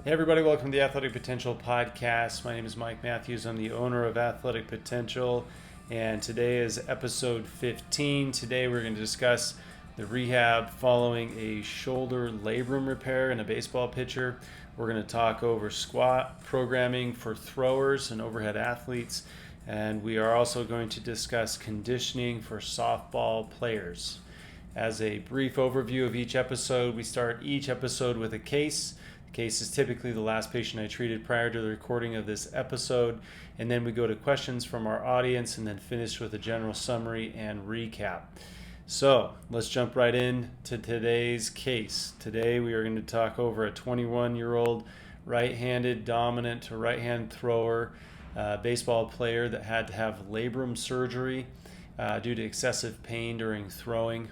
Hey everybody, welcome to the Athletic Potential Podcast. My name is Mike Matthews. I'm the owner of Athletic Potential, and today is episode 15. Today we're going to discuss the rehab following a shoulder labrum repair in a baseball pitcher. We're going to talk over squat programming for throwers and overhead athletes, and we are also going to discuss conditioning for softball players. As a brief overview of each episode, we start each episode with a case. Case is typically the last patient I treated prior to the recording of this episode, and then we go to questions from our audience and then finish with a general summary and recap. So let's jump right in to today's case. Today we are going to talk over a 21-year-old right-handed dominant to right-hand thrower, baseball player that had to have labrum surgery due to excessive pain during throwing.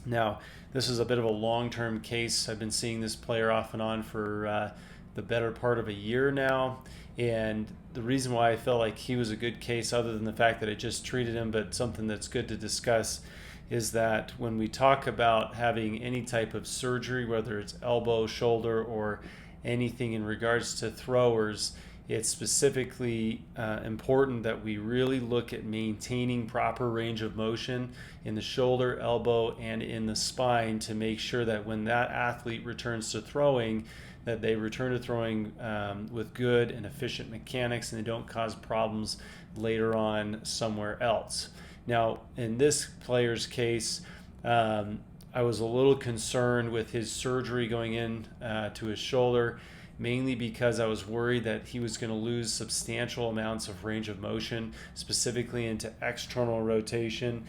Now, this is a bit of a long-term case. I've been seeing this player off and on for the better part of a year now. And the reason why I felt like he was a good case, other than the fact that I just treated him, but something that's good to discuss, is that when we talk about having any type of surgery, whether it's elbow, shoulder, or anything in regards to throwers, it's specifically important that we really look at maintaining proper range of motion in the shoulder, elbow, and in the spine to make sure that when that athlete returns to throwing, that they return to throwing with good and efficient mechanics and they don't cause problems later on somewhere else. Now, in this player's case, I was a little concerned with his surgery going in to his shoulder, mainly because I was worried that he was going to lose substantial amounts of range of motion, specifically into external rotation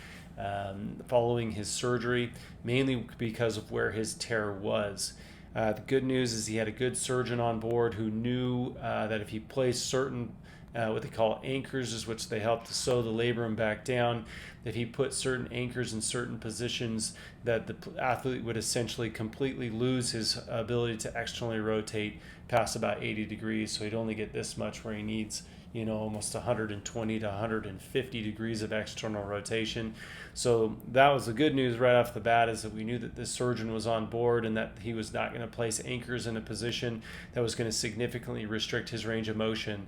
following his surgery, mainly because of where his tear was. The good news is he had a good surgeon on board who knew that if he placed certain what they call anchors, is which they help to sew the labrum back down. If he put certain anchors in certain positions, that the athlete would essentially completely lose his ability to externally rotate past about 80 degrees. So he'd only get this much where he needs, almost 120 to 150 degrees of external rotation. So that was the good news right off the bat, is that we knew that this surgeon was on board and that he was not going to place anchors in a position that was going to significantly restrict his range of motion,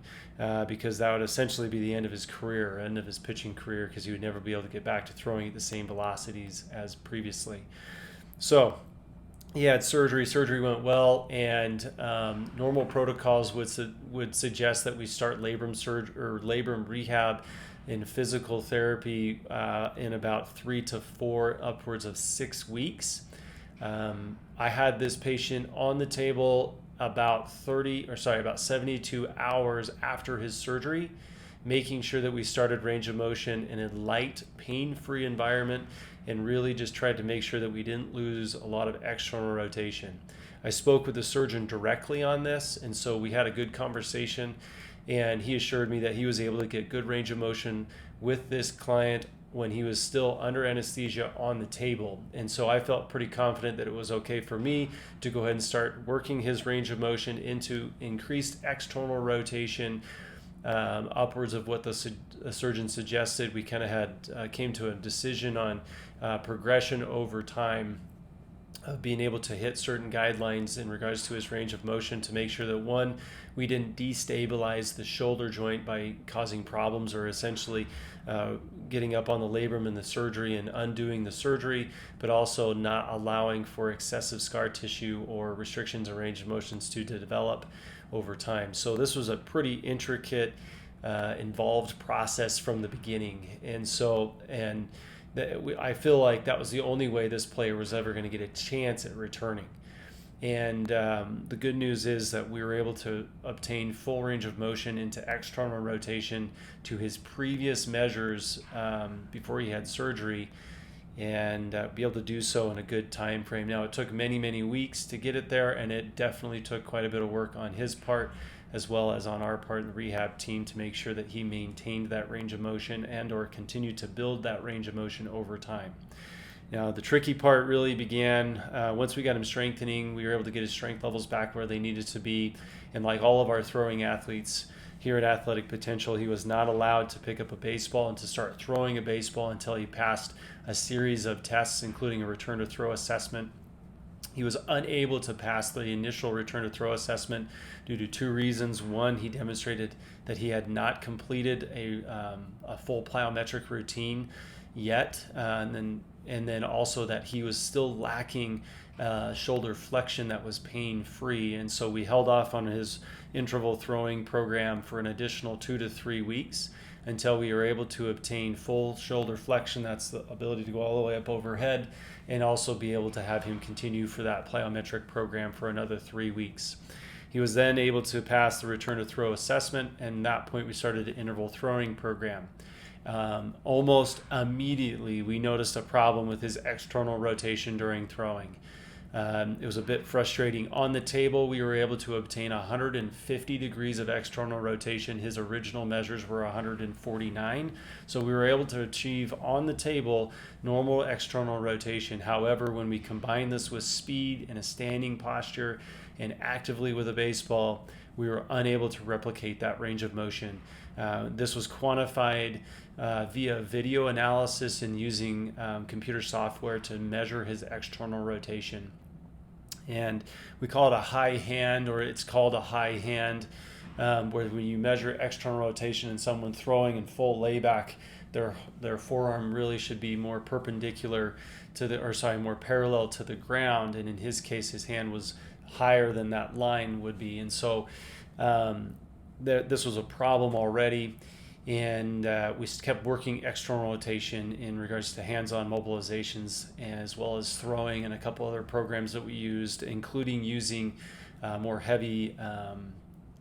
because that would essentially be the end of his career, end of his pitching career, because he would never be able to get back to throwing at the same velocities as previously. So he had surgery. Surgery went well, and normal protocols would suggest that we start labrum rehab in physical therapy in about 3 to 4, upwards of 6 weeks. I had this patient on the table about 72 hours after his surgery, making sure that we started range of motion in a light, pain-free environment, and really just tried to make sure that we didn't lose a lot of external rotation. I spoke with the surgeon directly on this, and so we had a good conversation, and he assured me that he was able to get good range of motion with this client when he was still under anesthesia on the table. And so I felt pretty confident that it was okay for me to go ahead and start working his range of motion into increased external rotation, upwards of what the surgeon suggested. We kind of had came to a decision on progression over time of being able to hit certain guidelines in regards to his range of motion to make sure that, one, we didn't destabilize the shoulder joint by causing problems or essentially getting up on the labrum in the surgery and undoing the surgery, but also not allowing for excessive scar tissue or restrictions in range of motions to develop over time. So this was a pretty intricate, involved process from the beginning. I feel like that was the only way this player was ever going to get a chance at returning. And the good news is that we were able to obtain full range of motion into external rotation to his previous measures before he had surgery, and be able to do so in a good time frame. Now, it took many, many weeks to get it there, and it definitely took quite a bit of work on his part as well as on our part in the rehab team to make sure that he maintained that range of motion and or continued to build that range of motion over time. Now, the tricky part really began once we got him strengthening. We were able to get his strength levels back where they needed to be. And like all of our throwing athletes here at Athletic Potential, he was not allowed to pick up a baseball and to start throwing a baseball until he passed a series of tests, including a return to throw assessment He was unable to pass the initial return to throw assessment due to two reasons. One, he demonstrated that he had not completed a full plyometric routine yet, and then also that he was still lacking shoulder flexion that was pain-free. And so we held off on his interval throwing program for an additional 2 to 3 weeks until we were able to obtain full shoulder flexion. That's the ability to go all the way up overhead, and also be able to have him continue for that plyometric program for another 3 weeks. He was then able to pass the return to throw assessment, and at that point we started the interval throwing program. Almost immediately we noticed a problem with his external rotation during throwing. It was a bit frustrating. On the table, we were able to obtain 150 degrees of external rotation. His original measures were 149. So we were able to achieve on the table normal external rotation. However, when we combine this with speed and a standing posture and actively with a baseball, we were unable to replicate that range of motion. This was quantified via video analysis and using computer software to measure his external rotation. And we call it a high hand, or it's called a high hand, where when you measure external rotation in someone throwing in full layback, their forearm really should be more perpendicular to more parallel to the ground. And in his case, his hand was higher than that line would be. And so this was a problem already. And we kept working external rotation in regards to hands-on mobilizations, as well as throwing and a couple other programs that we used, including using more heavy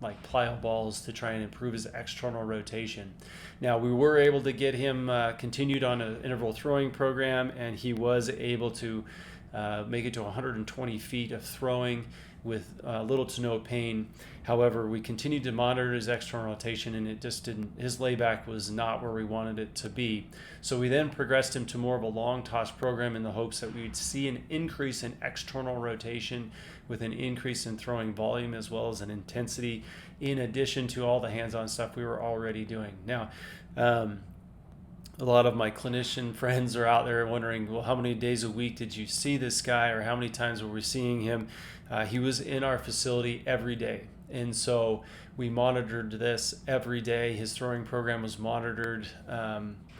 like plyo balls to try and improve his external rotation. Now, we were able to get him continued on an interval throwing program, and he was able to make it to 120 feet of throwing with little to no pain. However, we continued to monitor his external rotation, and it just didn't, his layback was not where we wanted it to be. So we then progressed him to more of a long toss program in the hopes that we'd see an increase in external rotation with an increase in throwing volume as well as an intensity, in addition to all the hands-on stuff we were already doing. Now, a lot of my clinician friends are out there wondering, well, how many days a week did you see this guy, or how many times were we seeing him? He was in our facility every day. And so we monitored this every day. His throwing program was monitored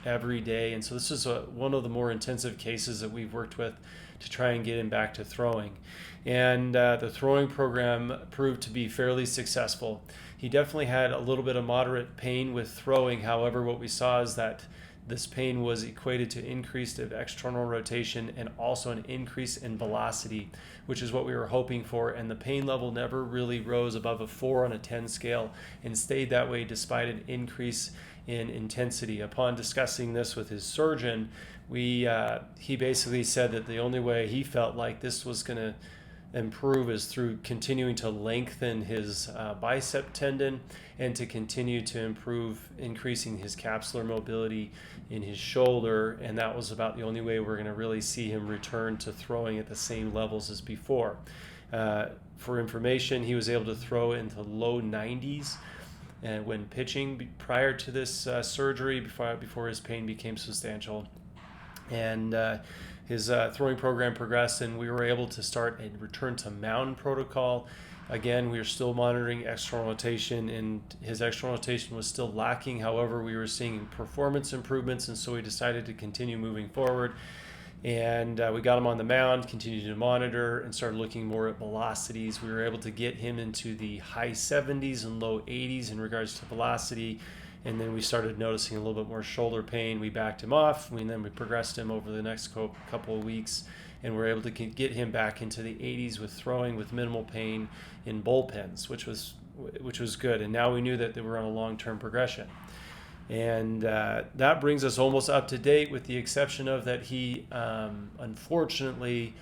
every day. And so this is one of the more intensive cases that we've worked with to try and get him back to throwing. And the throwing program proved to be fairly successful. He definitely had a little bit of moderate pain with throwing. However, what we saw is that this pain was equated to increased external rotation and also an increase in velocity, which is what we were hoping for. And the pain level never really rose above a 4 on a 10 scale and stayed that way despite an increase in intensity. Upon discussing this with his surgeon, he basically said that the only way he felt like this was going to improve is through continuing to lengthen his bicep tendon and to continue to improve increasing his capsular mobility in his shoulder, and that was about the only way we're going to really see him return to throwing at the same levels as before. For information, he was able to throw into low 90s and when pitching prior to this surgery, before his pain became substantial. And his throwing program progressed, and we were able to start a return to mound protocol. Again, we were still monitoring external rotation, and his external rotation was still lacking. However, we were seeing performance improvements, and so we decided to continue moving forward. And we got him on the mound, continued to monitor, and started looking more at velocities. We were able to get him into the high 70s and low 80s in regards to velocity. And then we started noticing a little bit more shoulder pain. We backed him off, and then we progressed him over the next couple of weeks, and we're able to get him back into the 80s with throwing with minimal pain in bullpens, which was good. And now we knew that they were on a long-term progression. And that brings us almost up to date, with the exception of that he unfortunately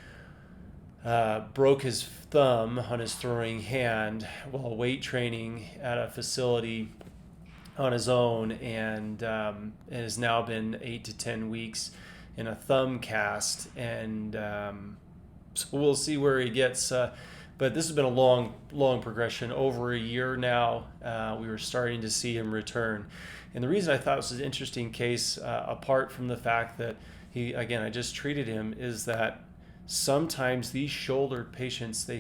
broke his thumb on his throwing hand while weight training at a facility on his own, and it has now been 8 to 10 weeks in a thumb cast, and so we'll see where he gets. But this has been a long progression, over a year now. We were starting to see him return, and the reason I thought this was an interesting case, apart from the fact that I just treated him, is that sometimes these shoulder patients,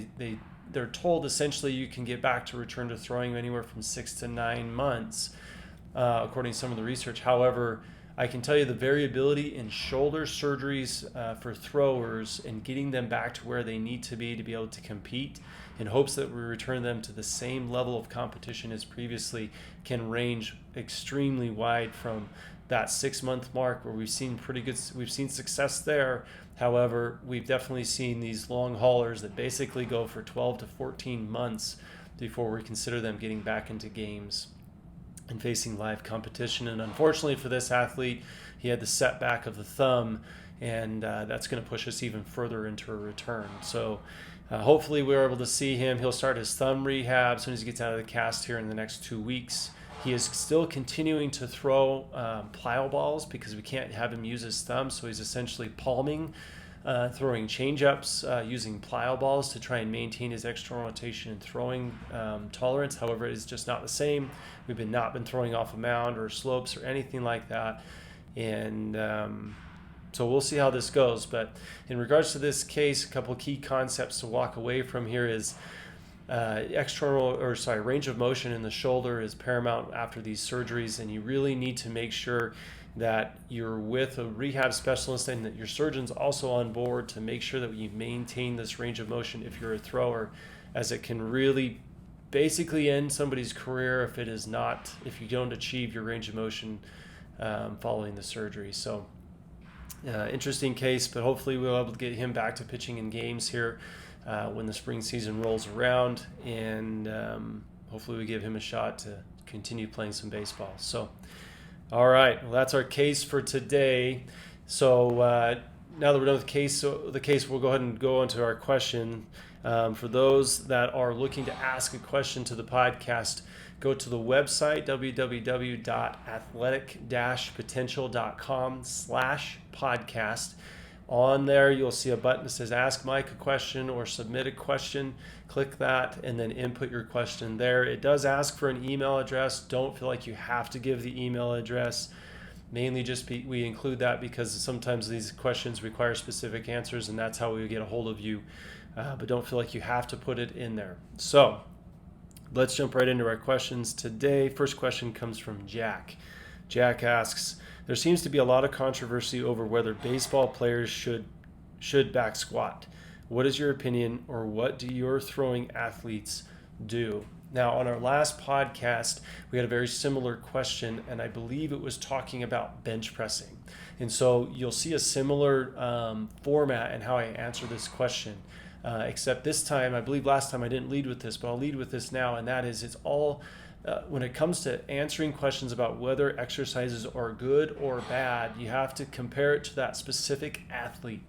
they're told essentially you can get back to return to throwing anywhere from 6 to 9 months, according to some of the research. However, I can tell you the variability in shoulder surgeries for throwers and getting them back to where they need to be able to compete in hopes that we return them to the same level of competition as previously can range extremely wide from that 6-month mark where we've seen success there. However, we've definitely seen these long haulers that basically go for 12 to 14 months before we consider them getting back into games and facing live competition. And unfortunately for this athlete, he had the setback of the thumb, and that's going to push us even further into a return. So hopefully we're able to see him. He'll start his thumb rehab as soon as he gets out of the cast here in the next 2 weeks. He is still continuing to throw plyo balls because we can't have him use his thumb, so he's essentially palming, throwing change-ups, using plyo balls to try and maintain his external rotation and throwing tolerance. However, it's just not the same. We've not been throwing off a mound or slopes or anything like that. And so we'll see how this goes. But in regards to this case, a couple of key concepts to walk away from here is range of motion in the shoulder is paramount after these surgeries, and you really need to make sure that you're with a rehab specialist and that your surgeon's also on board to make sure that you maintain this range of motion if you're a thrower, as it can really basically end somebody's career if you don't achieve your range of motion following the surgery. So interesting case, but hopefully we'll be able to get him back to pitching in games here when the spring season rolls around, and hopefully we give him a shot to continue playing some baseball. So all right, well, that's our case for today. So now that we're done with the case, we'll go ahead and go into our question. For those that are looking to ask a question to the podcast, go to the website, www.athletic-potential.com/podcast. On there, you'll see a button that says Ask Mike a Question or Submit a Question. Click that and then input your question there. It does ask for an email address. Don't feel like you have to give the email address. Mainly we include that because sometimes these questions require specific answers, and that's how we get a hold of you. But don't feel like you have to put it in there. So let's jump right into our questions today. First question comes from Jack. Jack asks, there seems to be a lot of controversy over whether baseball players should back squat. What is your opinion, or what do your throwing athletes do? Now, on our last podcast, we had a very similar question, and I believe it was talking about bench pressing. And so you'll see a similar format in how I answer this question, except this time, I believe last time I didn't lead with this, but I'll lead with this now, and that is it's all when it comes to answering questions about whether exercises are good or bad, you have to compare it to that specific athlete.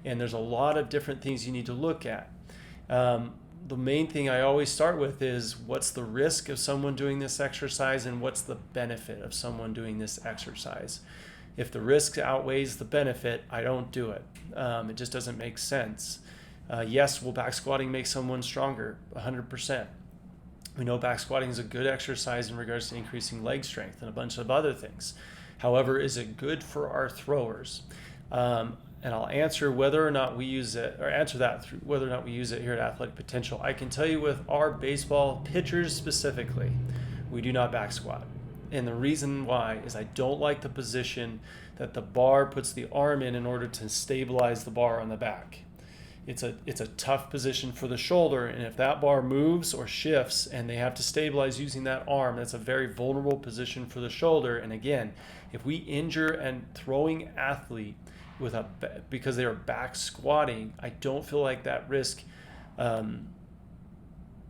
And there's a lot of different things you need to look at. The main thing I always start with is what's the risk of someone doing this exercise and what's the benefit of someone doing this exercise. If the risk outweighs the benefit, I don't do it. It just doesn't make sense. Yes, will back squatting make someone stronger? 100%. We know back squatting is a good exercise in regards to increasing leg strength and a bunch of other things. However, is it good for our throwers? And I'll answer whether or not we use it, or answer that through whether or not we use it here at Athletic Potential. I can tell you with our baseball pitchers specifically, we do not back squat. And the reason why is I don't like the position that the bar puts the arm in order to stabilize the bar on the back. It's a tough position for the shoulder, and if that bar moves or shifts and they have to stabilize using that arm, that's a very vulnerable position for the shoulder. And again, if we injure a throwing athlete because they are back squatting, I don't feel like that risk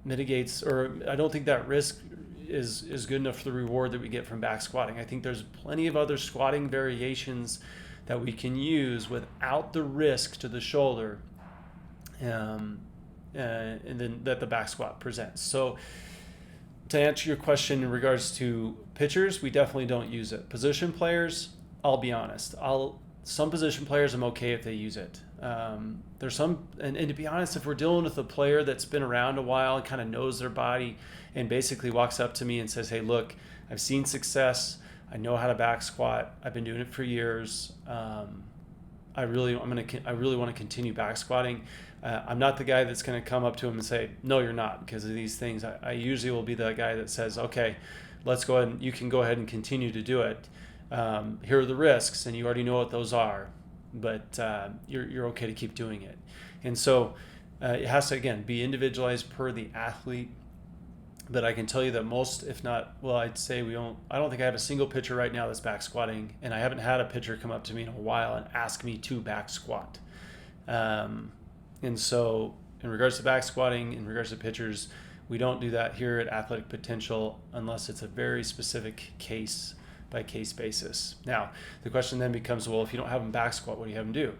mitigates, or I don't think that risk is good enough for the reward that we get from back squatting. I think there's plenty of other squatting variations that we can use without the risk to the shoulder, and then that the back squat presents. So to answer your question in regards to pitchers, we definitely don't use it. Position players, I'll be honest, some position players I'm okay if they use it. There's some, and to be honest, if we're dealing with a player that's been around a while and kind of knows their body and basically walks up to me and says, hey, look, I've seen success. I know how to back squat. I've been doing it for years. I really want to continue back squatting. I'm not the guy that's going to come up to him and say, no, you're not, because of these things. I usually will be the guy that says, okay, let's go ahead and you can go ahead and continue to do it. Here are the risks, and you already know what those are, but you're okay to keep doing it. And so it has to, again, be individualized per the athlete. But I can tell you that most, if not, well, I'd say I don't think I have a single pitcher right now that's back squatting, and I haven't had a pitcher come up to me in a while and ask me to back squat. And so in regards to back squatting, in regards to pitchers, we don't do that here at Athletic Potential unless it's a very specific case by case basis. Now, the question then becomes, well, if you don't have them back squat, what do you have them do?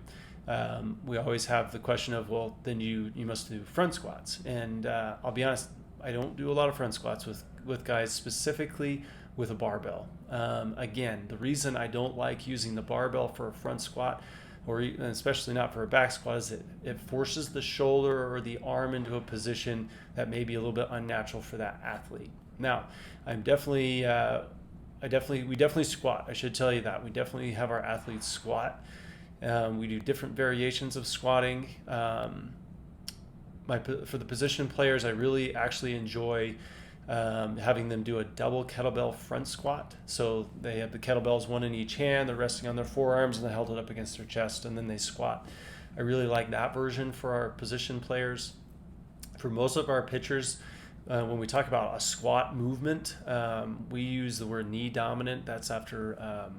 We always have the question of, well, then you must do front squats. And I'll be honest, I don't do a lot of front squats with guys specifically with a barbell. Again, the reason I don't like using the barbell for a front squat, or especially not for a back squat, is it forces the shoulder or the arm into a position that may be a little bit unnatural for that athlete. Now, we definitely squat. I should tell you that. We definitely have our athletes squat. We do different variations of squatting. For the position players, I really actually enjoy having them do a double kettlebell front squat. So they have the kettlebells, one in each hand, they're resting on their forearms, and they held it up against their chest, and then they squat. I really like that version for our position players. For most of our pitchers, when we talk about a squat movement, we use the word knee dominant. That's after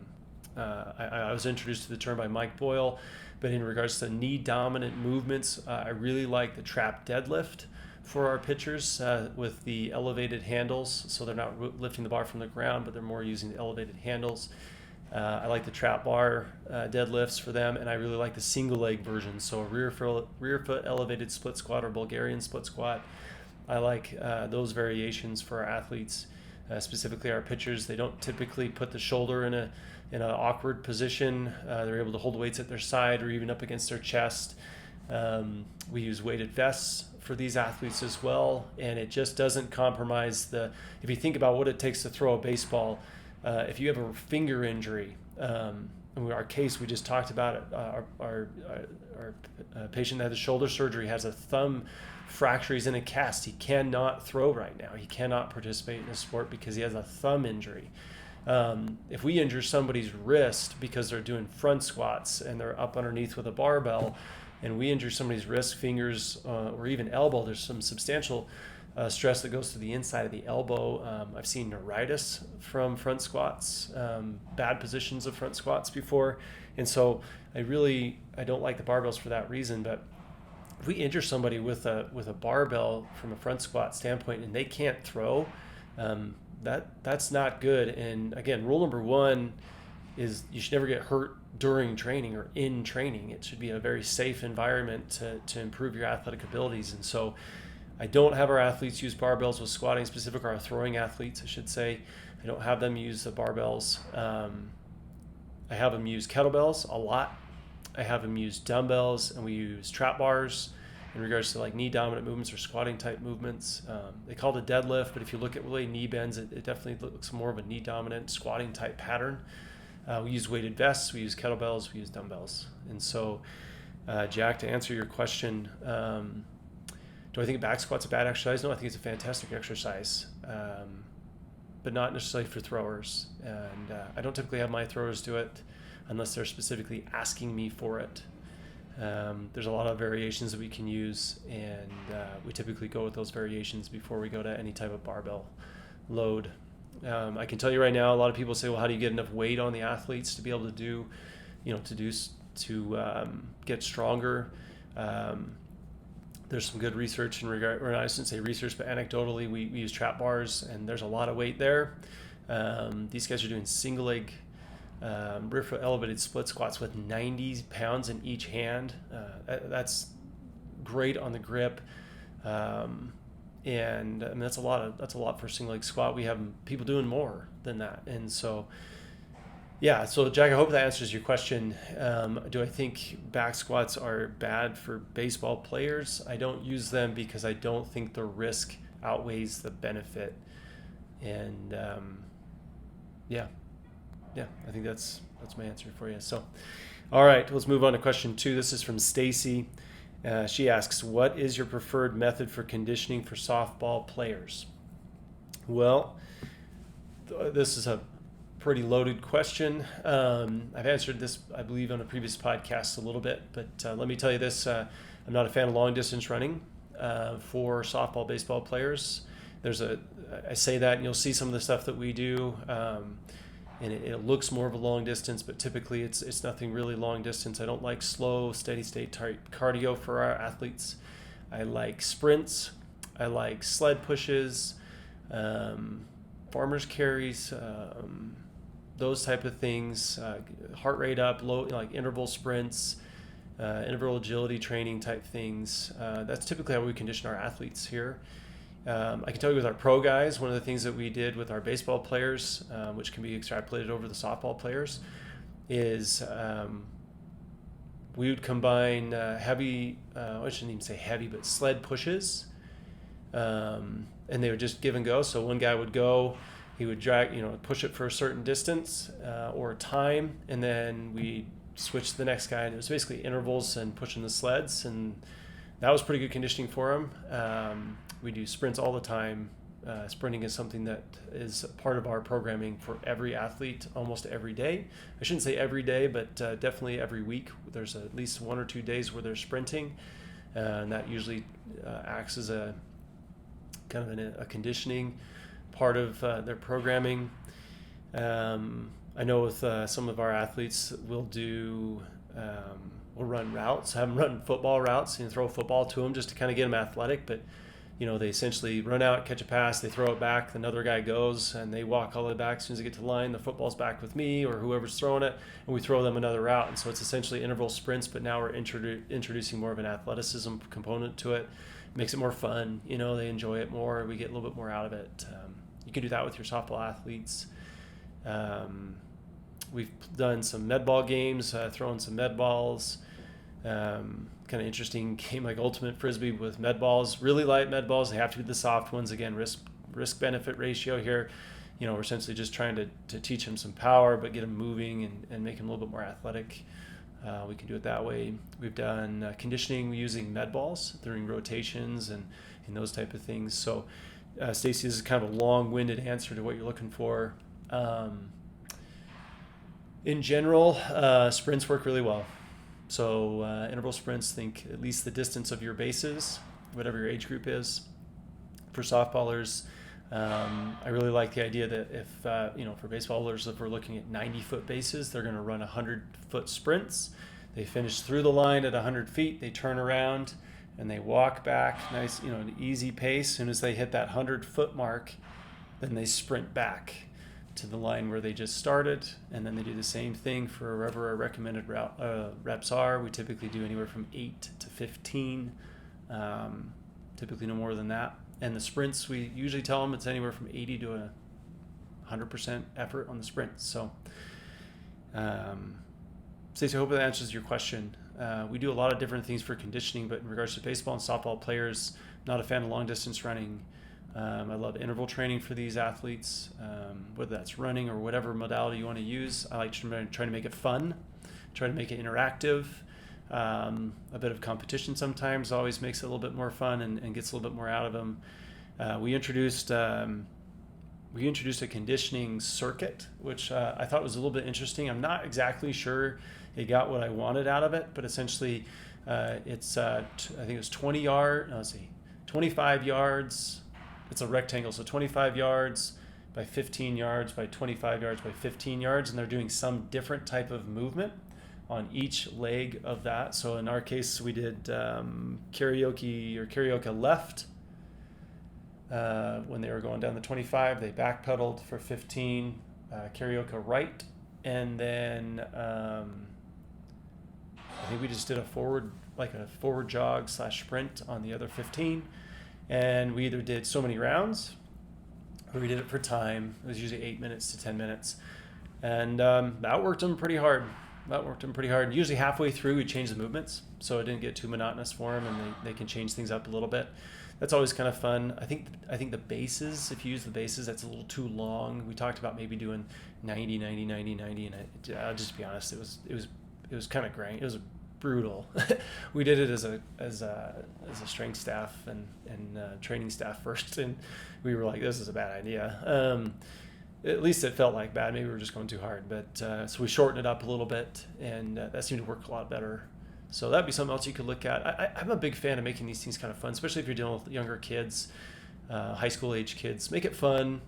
I was introduced to the term by Mike Boyle. But in regards to knee dominant movements, I really like the trap deadlift for our pitchers with the elevated handles. So they're not lifting the bar from the ground, but they're more using the elevated handles. I like the trap bar deadlifts for them, and I really like the single leg version. So a rear foot elevated split squat or Bulgarian split squat. I like those variations for our athletes, specifically our pitchers. They don't typically put the shoulder in an awkward position. They're able to hold weights at their side or even up against their chest. We use weighted vests for these athletes as well, and it just doesn't compromise if you think about what it takes to throw a baseball, if you have a finger injury, in our case we just talked about it, our patient that had the shoulder surgery has a thumb fracture. He's in a cast. He cannot throw right now. He cannot participate in a sport because he has a thumb injury. If we injure somebody's wrist because they're doing front squats and they're up underneath with a barbell, and we injure somebody's wrist, fingers, or even elbow, there's some substantial stress that goes to the inside of the elbow. I've seen neuritis from front squats, bad positions of front squats before. And so I don't like the barbells for that reason. But if we injure somebody with a barbell from a front squat standpoint and they can't throw, that's not good. And again, rule number one is you should never get hurt during training or in training. It should be a very safe environment to improve your athletic abilities. And so I don't have our athletes use barbells with squatting, specific our throwing athletes, I should say. I don't have them use the barbells. I have them use kettlebells a lot. I have them use dumbbells, and we use trap bars in regards to like knee dominant movements or squatting type movements. They call it a deadlift, but if you look at really knee bends, it definitely looks more of a knee dominant squatting type pattern. We use weighted vests, we use kettlebells, we use dumbbells. And so, Jack, to answer your question, do I think back squat's a bad exercise? No, I think it's a fantastic exercise, but not necessarily for throwers. And I don't typically have my throwers do it unless they're specifically asking me for it. There's a lot of variations that we can use, and we typically go with those variations before we go to any type of barbell load. I can tell you right now, a lot of people say, well, how do you get enough weight on the athletes to be able to get stronger? There's some good research in regard, or I shouldn't say research, but anecdotally, we use trap bars, and there's a lot of weight there. These guys are doing single leg rear foot elevated split squats with 90 pounds in each hand. That's great on the grip. And I mean, that's a lot for a single leg squat. We have people doing more than that. And so, yeah, so Jack, I hope that answers your question. Do I think back squats are bad for baseball players? I don't use them because I don't think the risk outweighs the benefit. And yeah, I think that's my answer for you. So All right, let's move on to question 2. This is from Stacy. She asks, what is your preferred method for conditioning for softball players? Well, this is a pretty loaded question. I've answered this, I believe, on a previous podcast a little bit, but let me tell you this. I'm not a fan of long distance running for softball, baseball players. I say that and you'll see some of the stuff that we do, and it looks more of a long distance, but typically it's nothing really long distance. I don't like slow, steady state type cardio for our athletes. I like sprints. I like sled pushes, farmers carries, those type of things, heart rate up, low, like interval sprints, interval agility training type things. That's typically how we condition our athletes here. I can tell you with our pro guys, one of the things that we did with our baseball players, which can be extrapolated over the softball players, is we would combine heavy, I shouldn't even say heavy, but sled pushes, and they would just give and go. So one guy would go, he would drag, push it for a certain distance or time, and then we switch to the next guy, and it was basically intervals and pushing the sleds, and that was pretty good conditioning for him. We do sprints all the time. Sprinting is something that is part of our programming for every athlete almost every day. I shouldn't say every day, but definitely every week. There's at least 1 or 2 days where they're sprinting, and that usually acts as a kind of a conditioning part of their programming. I know with some of our athletes, we'll run routes, have them run football routes and throw a football to them just to kind of get them athletic. But they essentially run out, catch a pass, they throw it back, another guy goes, and they walk all the way back. As soon as they get to the line, the football's back with me or whoever's throwing it, and we throw them another route. And so it's essentially interval sprints, but now we're introducing more of an athleticism component to it. Makes it more fun. They enjoy it more. We get a little bit more out of it. You can do that with your softball athletes. We've done some med ball games, throwing some med balls. Kind of interesting game like ultimate frisbee with med balls, really light med balls. They have to be the soft ones. Again, risk benefit ratio here. We're essentially just trying to teach them some power, but get them moving and make them a little bit more athletic. We can do it that way. We've done conditioning using med balls during rotations and those type of things. So, Stacy, this is kind of a long-winded answer to what you're looking for. In general, sprints work really well. So interval sprints, think at least the distance of your bases, whatever your age group is. For softballers, I really like the idea that if, for baseballers, if we're looking at 90-foot bases, they're going to run 100-foot sprints. They finish through the line at 100 feet, they turn around, and they walk back, nice, an easy pace. As soon as they hit that 100-foot mark, then they sprint back to the line where they just started, and then they do the same thing for wherever our recommended reps are. We typically do anywhere from 8 to 15, typically no more than that. And the sprints, we usually tell them it's anywhere from 80 to 100% effort on the sprints. So, Stacey, I hope that answers your question. We do a lot of different things for conditioning, but in regards to baseball and softball players, not a fan of long distance running. I love interval training for these athletes, whether that's running or whatever modality you want to use. I like trying to make it fun, try to make it interactive. A bit of competition sometimes always makes it a little bit more fun and gets a little bit more out of them. We introduced a conditioning circuit, which I thought was a little bit interesting. I'm not exactly sure it got what I wanted out of it, but essentially it's I think it was 25 yards. It's a rectangle, so 25 yards by 15 yards by 25 yards by 15 yards, and they're doing some different type of movement on each leg of that. So in our case, we did karaoke left. When they were going down the 25, they backpedaled for 15, karaoke right, and then I think we just did a forward jog / sprint on the other 15. And we either did so many rounds or we did it for time. It was usually 8 minutes to 10 minutes. And that worked them pretty hard. Usually halfway through, we changed the movements so it didn't get too monotonous for them, and they can change things up a little bit. That's always kind of fun. I think the bases, if you use the bases, that's a little too long. We talked about maybe doing 90, 90, 90, 90, and I'll just be honest, it was was kind of grain. It was brutal. We did it as a strength staff and training staff first, and we were like, this is a bad idea. At least it felt like bad. Maybe we were just going too hard, but so we shortened it up a little bit, and that seemed to work a lot better. So that'd be something else you could look at. I'm a big fan of making these things kind of fun, especially if you're dealing with younger kids, high school age kids. Make it fun,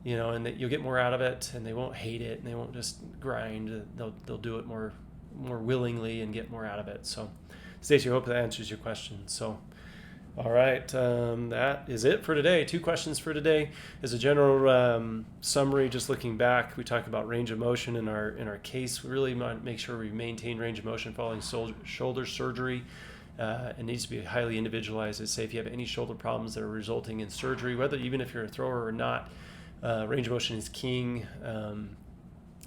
and that you'll get more out of it, and they won't hate it, and they won't just grind. They'll do it more willingly and get more out of it. So, Stacey, I hope that answers your question. So, all right, that is it for today. 2 questions for today. As a general summary, just looking back, we talked about range of motion in our case. We really want to make sure we maintain range of motion following shoulder surgery. It needs to be highly individualized. Say if you have any shoulder problems that are resulting in surgery, even if you're a thrower or not, range of motion is king.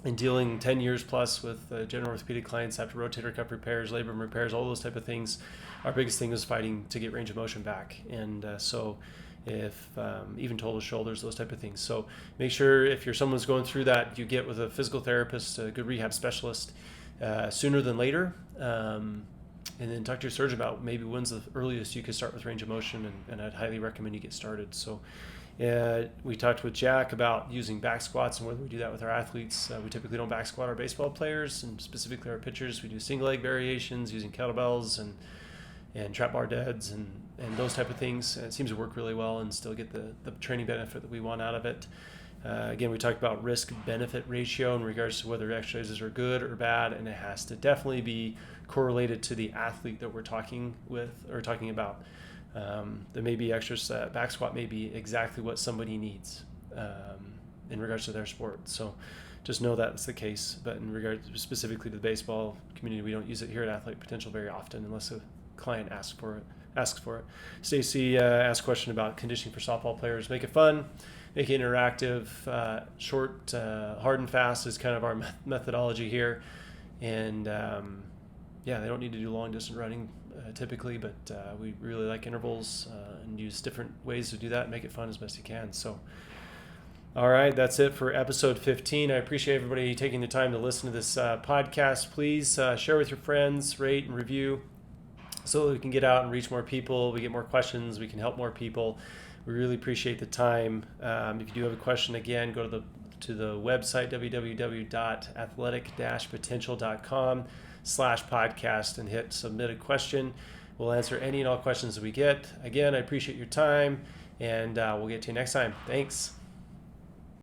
In dealing 10 years plus with general orthopedic clients after rotator cuff repairs, labrum repairs, all those type of things, our biggest thing was fighting to get range of motion back. And so if even total shoulders, those type of things. So make sure if someone's going through that, you get with a physical therapist, a good rehab specialist sooner than later. And then talk to your surgeon about maybe when's the earliest you could start with range of motion, and I'd highly recommend you get started. So we talked with Jack about using back squats and whether we do that with our athletes. We typically don't back squat our baseball players, and specifically our pitchers. We do single leg variations using kettlebells and trap bar deads and those type of things. It seems to work really well and still get the training benefit that we want out of it. Again, we talked about risk-benefit ratio in regards to whether exercises are good or bad, and it has to definitely be correlated to the athlete that we're talking about. There may be extras, back squat may be exactly what somebody needs in regards to their sport. So just know that's the case. But in regards specifically to the baseball community, we don't use it here at Athletic Potential very often unless a client asks for it. Stacey asked a question about conditioning for softball players. Make it fun, make it interactive, short, hard and fast is kind of our methodology here. And they don't need to do long distance running typically, but we really like intervals and use different ways to do that and make it fun as best you can. So, all right, that's it for episode 15. I appreciate everybody taking the time to listen to this podcast. Please share with your friends, rate and review, so that we can get out and reach more people. We get more questions. We can help more people. We really appreciate the time. If you do have a question, again, go to the website, www.athletic-potential.com/podcast, and hit submit a question. We'll answer any and all questions that we get. Again, I appreciate your time, and we'll get to you next time. Thanks.